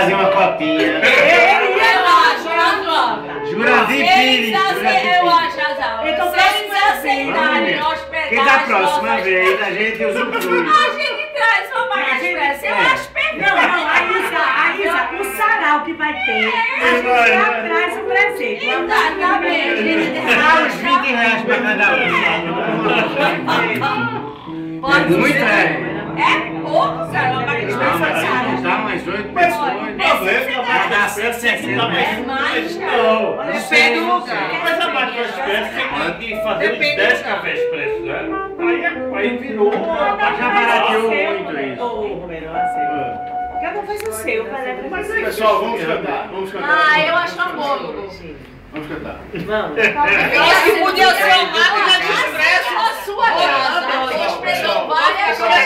trazer uma copinha. Eu acho, Jurandir Pires. eu acho, Azal. Então, se eles aceitarem hospedagem... Que da próxima vez a gente usufrui. A gente traz uma bagagem expressa, eu acho perfeito. Não, o sarau que vai ter, a gente já traz o presente. Exatamente. Dá uns 20 reais pra cada um. Pode Muito ser. É pouco, cara, uma bagagem expressa. Vamos dar umas 8 pessoas. Vai dar 160. É mais, cara. Não, Depende do lugar. mas a máquina expressa tem que fazer uns 10 cafés expressos, né? Aí virou. Já barateou muito isso. Ô, Romero, eu aceito. Cada um faz o seu, Mas é Pessoal, vamos cantar. Vamos cantar. Ah, eu acho amor, Gugu. Vamos cantar. Vamos. Eu acho que podia ser uma máquina de expresso na sua casa. O expressão vale a coisa.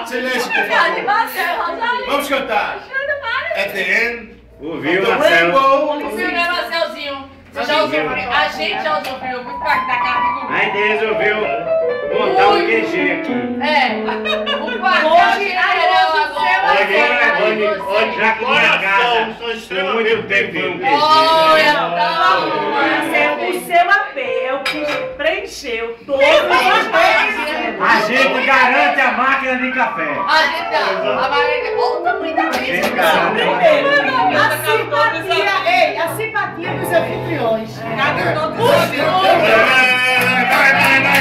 Silêncio, por Cara de favor. Marcelo Rosalino. Vamos cantar. At the end. Ouviu, The Marcelo? rainbow. O filme é Marcelzinho. Você já usufruiu? A gente já usufruiu muito parte da casa do Gugu. A gente resolveu montar um QG aqui. O parque hoje Olha, já que minha casa por muito tempo foi um QG. Olha, tá bom. O seu AP é o que preencheu todos os A gente garante a máquina de café. A gente dá. A Margarida. Olha o tamanho da mesa. Gente, garante. A simpatia dos anfitriões. Os dois. Vai, vai, vai.